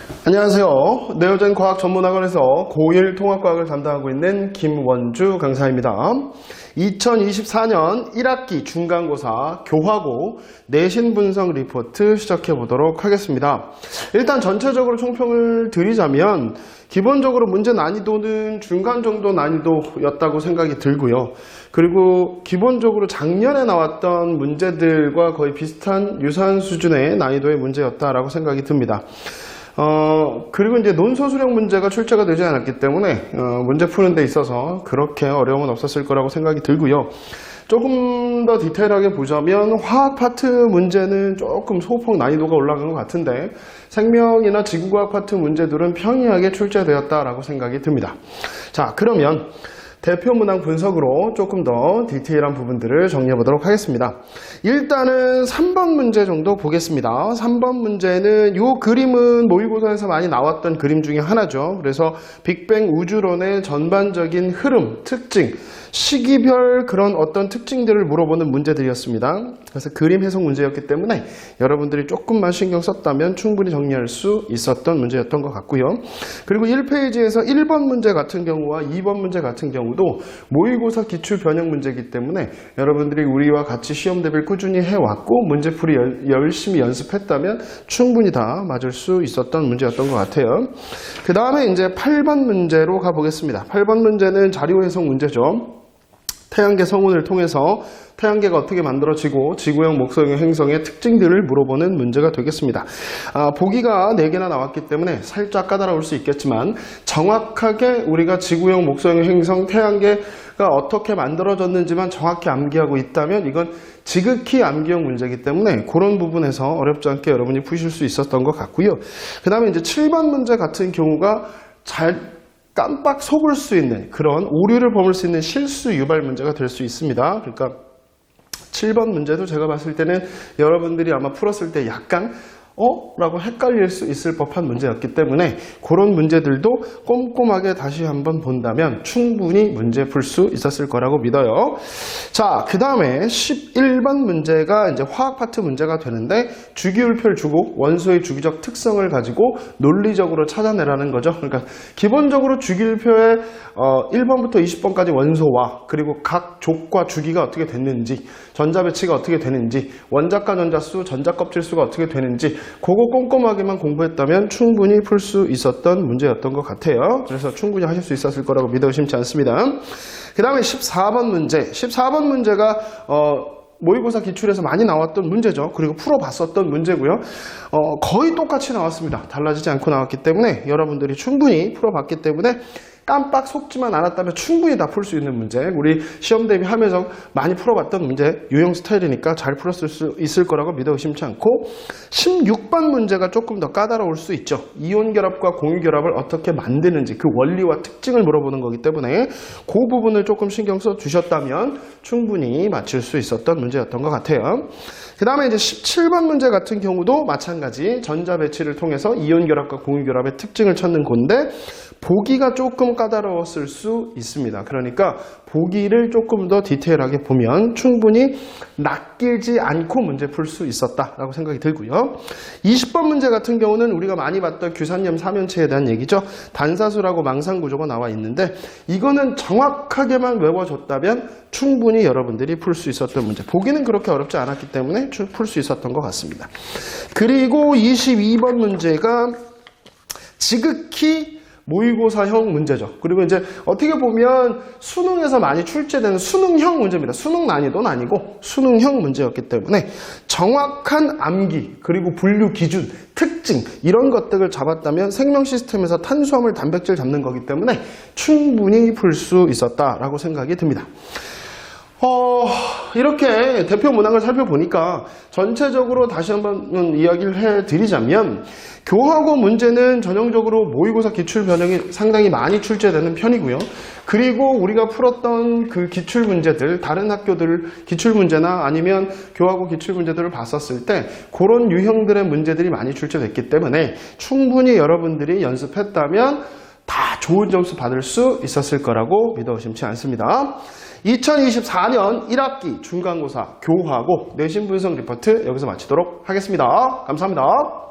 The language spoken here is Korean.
안녕하세요. 네오젠 과학전문학원에서 고1 통합과학을 담당하고 있는 김원주 강사입니다. 2024년 1학기 중간고사 교하고 내신 분석 리포트 시작해 보도록 하겠습니다. 일단 전체적으로 총평을 드리자면 기본적으로 문제 난이도는 중간 정도 난이도였다고 생각이 들고요. 그리고 기본적으로 작년에 나왔던 문제들과 거의 비슷한 유사한 수준의 난이도의 문제였다라고 생각이 듭니다. 그리고 이제 논소 수령 문제가 출제가 되지 않았기 때문에 문제 푸는 데 있어서 그렇게 어려움은 없었을 거라고 생각이 들고요. 조금 더 디테일하게 보자면 화학 파트 문제는 조금 소폭 난이도가 올라간 것 같은데 생명이나 지구과학 파트 문제들은 평이하게 출제되었다라고 생각이 듭니다. 자, 그러면 대표 문항 분석으로 조금 더 디테일한 부분들을 정리해 보도록 하겠습니다. 일단은 3번 문제 정도 보겠습니다. 3번 문제는 이 그림은 모의고사에서 많이 나왔던 그림 중에 하나죠. 그래서 빅뱅 우주론의 전반적인 흐름, 특징, 시기별 그런 어떤 특징들을 물어보는 문제들이었습니다. 그래서 그림 해석 문제였기 때문에 여러분들이 조금만 신경 썼다면 충분히 정리할 수 있었던 문제였던 것 같고요. 그리고 1페이지에서 1번 문제 같은 경우와 2번 문제 같은 경우도 모의고사 기출 변형 문제이기 때문에 여러분들이 우리와 같이 시험 대비를 꾸준히 해왔고 문제풀이 열심히 연습했다면 충분히 다 맞을 수 있었던 문제였던 것 같아요. 그 다음에 이제 8번 문제로 가보겠습니다. 8번 문제는 자료 해석 문제죠. 태양계 성운을 통해서 태양계가 어떻게 만들어지고 지구형, 목성형 행성의 특징들을 물어보는 문제가 되겠습니다. 보기가 4개나 나왔기 때문에 살짝 까다로울 수 있겠지만 정확하게 우리가 지구형, 목성형 행성, 태양계가 어떻게 만들어졌는지만 정확히 암기하고 있다면 이건 지극히 암기형 문제이기 때문에 그런 부분에서 어렵지 않게 여러분이 푸실 수 있었던 것 같고요. 그 다음에 이제 7번 문제 같은 경우가 깜빡 속을 수 있는 그런 오류를 범을 수 있는 실수 유발 문제가 될 수 있습니다. 그러니까 7번 문제도 제가 봤을 때는 여러분들이 아마 풀었을 때 약간 라고 헷갈릴 수 있을 법한 문제였기 때문에 그런 문제들도 꼼꼼하게 다시 한번 본다면 충분히 문제 풀 수 있었을 거라고 믿어요. 자, 그 다음에 11번 문제가 이제 화학 파트 문제가 되는데 주기율표를 주고 원소의 주기적 특성을 가지고 논리적으로 찾아내라는 거죠. 그러니까 기본적으로 주기율표에 1번부터 20번까지 원소와 그리고 각 족과 주기가 어떻게 됐는지, 전자 배치가 어떻게 되는지, 원자과 전자수, 전자 껍질 수가 어떻게 되는지 그거 꼼꼼하게만 공부했다면 충분히 풀 수 있었던 문제였던 것 같아요. 그래서 충분히 하실 수 있었을 거라고 믿어 의심치 않습니다. 그 다음에 14번 문제. 14번 문제가 모의고사 기출에서 많이 나왔던 문제죠. 그리고 풀어봤었던 문제고요. 거의 똑같이 나왔습니다. 달라지지 않고 나왔기 때문에 여러분들이 충분히 풀어봤기 때문에 깜빡 속지만 않았다면 충분히 다 풀 수 있는 문제, 우리 시험 대비하면서 많이 풀어봤던 문제, 유형 스타일이니까 잘 풀었을 수 있을 거라고 믿어 의심치 않고 16번 문제가 조금 더 까다로울 수 있죠. 이온 결합과 공유 결합을 어떻게 만드는지 그 원리와 특징을 물어보는 거기 때문에 그 부분을 조금 신경 써 주셨다면 충분히 맞출 수 있었던 문제였던 것 같아요. 그 다음에 이제 17번 문제 같은 경우도 마찬가지 전자 배치를 통해서 이온 결합과 공유 결합의 특징을 찾는 건데 보기가 조금 까다로웠을 수 있습니다. 그러니까 보기를 조금 더 디테일하게 보면 충분히 낚이지 않고 문제 풀 수 있었다라고 생각이 들고요. 20번 문제 같은 경우는 우리가 많이 봤던 규산염 삼연체에 대한 얘기죠. 단사수라고 망상구조가 나와 있는데 이거는 정확하게만 외워줬다면 충분히 여러분들이 풀 수 있었던 문제. 보기는 그렇게 어렵지 않았기 때문에 풀 수 있었던 것 같습니다. 그리고 22번 문제가 지극히 모의고사형 문제죠. 그리고 이제 어떻게 보면 수능에서 많이 출제되는 수능형 문제입니다. 수능 난이도는 아니고 수능형 문제였기 때문에 정확한 암기 그리고 분류 기준, 특징 이런 것들을 잡았다면 생명 시스템에서 탄수화물, 단백질 잡는 거기 때문에 충분히 풀 수 있었다라고 생각이 듭니다. 이렇게 대표 문항을 살펴보니까 전체적으로 다시 한번 이야기를 해드리자면 교하고 문제는 전형적으로 모의고사 기출 변형이 상당히 많이 출제되는 편이고요. 그리고 우리가 풀었던 그 기출 문제들, 다른 학교들 기출 문제나 아니면 교하고 기출 문제들을 봤었을 때 그런 유형들의 문제들이 많이 출제됐기 때문에 충분히 여러분들이 연습했다면 다 좋은 점수 받을 수 있었을 거라고 믿어 의심치 않습니다. 2024년 1학기 중간고사 교하고 내신 분석 리포트 여기서 마치도록 하겠습니다. 감사합니다.